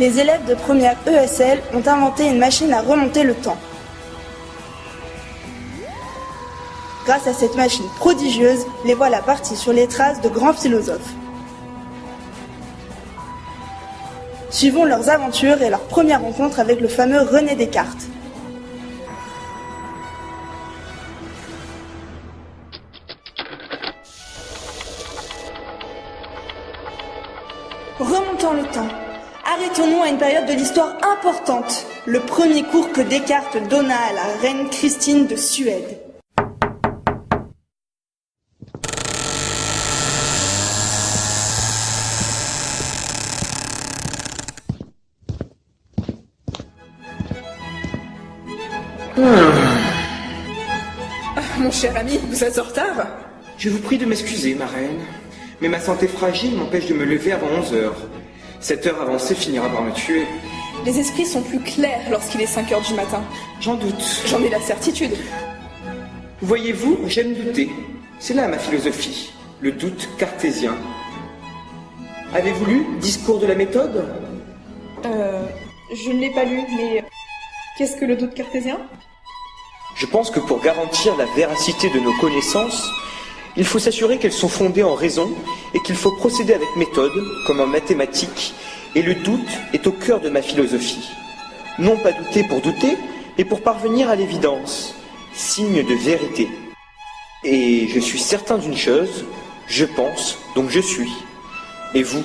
Les élèves de première ESL ont inventé une machine à remonter le temps. Grâce à cette machine prodigieuse, les voilà partis sur les traces de grands philosophes. Suivons leurs aventures et leur première rencontre avec le fameux René Descartes. Remontons le temps. Arrêtons-nous à une période de l'histoire importante, le premier cours que Descartes donna à la reine Christine de Suède. Mon cher ami, vous êtes en retard? Je vous prie de m'excuser, ma reine, mais ma santé fragile m'empêche de me lever avant 11 heures. Cette heure avancée finira par me tuer. Les esprits sont plus clairs lorsqu'il est 5 heures du matin. J'en doute. J'en ai la certitude. Voyez-vous, j'aime douter. C'est là ma philosophie, le doute cartésien. Avez-vous lu Discours de la méthode? Je ne l'ai pas lu, mais qu'est-ce que le doute cartésien? Je pense que pour garantir la véracité de nos connaissances, il faut s'assurer qu'elles sont fondées en raison et qu'il faut procéder avec méthode, comme en mathématiques, et le doute est au cœur de ma philosophie. Non pas douter pour douter, mais pour parvenir à l'évidence, signe de vérité. Et je suis certain d'une chose, je pense, donc je suis. Et vous,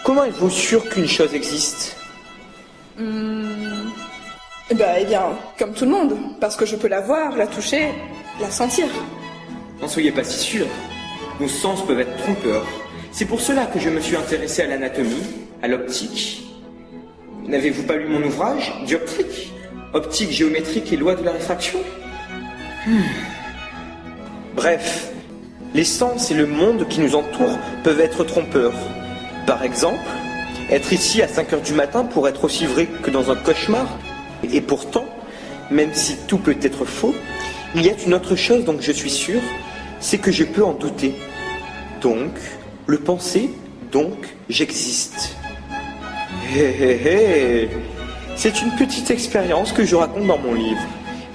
comment êtes-vous sûr qu'une chose existe? Eh bien, comme tout le monde, parce que je peux la voir, la toucher, la sentir. N'en soyez pas si sûr. Nos sens peuvent être trompeurs. C'est pour cela que je me suis intéressé à l'anatomie, à l'optique. N'avez-vous pas lu mon ouvrage, Dioptrique? Optique géométrique et loi de la réfraction? Bref, les sens et le monde qui nous entoure peuvent être trompeurs. Par exemple, être ici à 5 heures du matin pourrait être aussi vrai que dans un cauchemar. Et pourtant, même si tout peut être faux, il y a une autre chose dont je suis sûr, c'est que je peux en douter. Donc, le penser, donc j'existe. C'est une petite expérience que je raconte dans mon livre,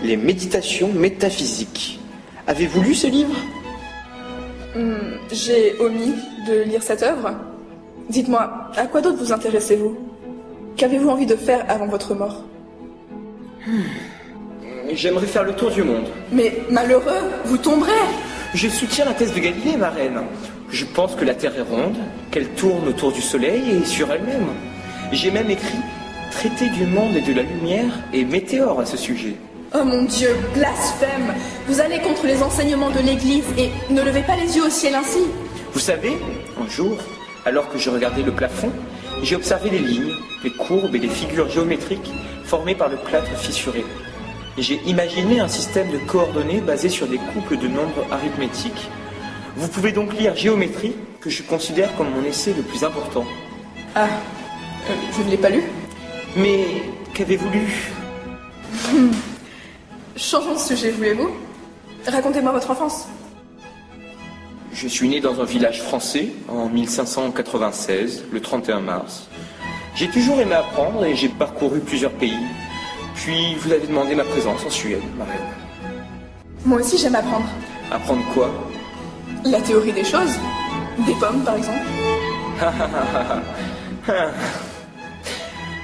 Les méditations métaphysiques. Avez-vous lu ce livre? J'ai omis de lire cette œuvre. Dites-moi, à quoi d'autre vous intéressez-vous? Qu'avez-vous envie de faire avant votre mort? J'aimerais faire le tour du monde. Mais malheureux, vous tomberez! Je soutiens la thèse de Galilée, ma reine. Je pense que la Terre est ronde, qu'elle tourne autour du Soleil et sur elle-même. J'ai même écrit Traité du monde et de la lumière et Météore à ce sujet. Oh mon Dieu, blasphème! Vous allez contre les enseignements de l'Église et ne levez pas les yeux au ciel ainsi. Vous savez, un jour, alors que je regardais le plafond, j'ai observé les lignes, les courbes et les figures géométriques formées par le plâtre fissuré. J'ai imaginé un système de coordonnées basé sur des couples de nombres arithmétiques. Vous pouvez donc lire Géométrie, que je considère comme mon essai le plus important. Ah, je ne l'ai pas lu. Mais qu'avez-vous lu? Changeons de sujet, voulez-vous? Racontez-moi votre enfance. Je suis né dans un village français en 1596, le 31 mars. J'ai toujours aimé apprendre et j'ai parcouru plusieurs pays. Puis vous avez demandé ma présence en Suède, ma reine. Moi aussi j'aime apprendre. Apprendre quoi? La théorie des choses. Des pommes, par exemple.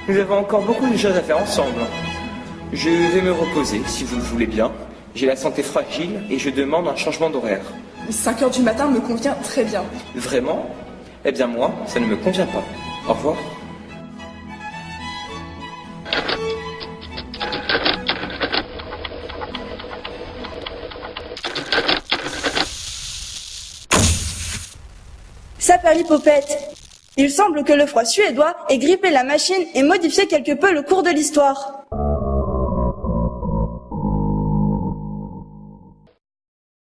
Nous avons encore beaucoup de choses à faire ensemble. Je vais me reposer, si vous le voulez bien. J'ai la santé fragile et je demande un changement d'horaire. 5 heures du matin me convient très bien. Vraiment? Eh bien moi, ça ne me convient pas. Au revoir. Saperlipopette. Il semble que le froid suédois ait grippé la machine et modifié quelque peu le cours de l'histoire.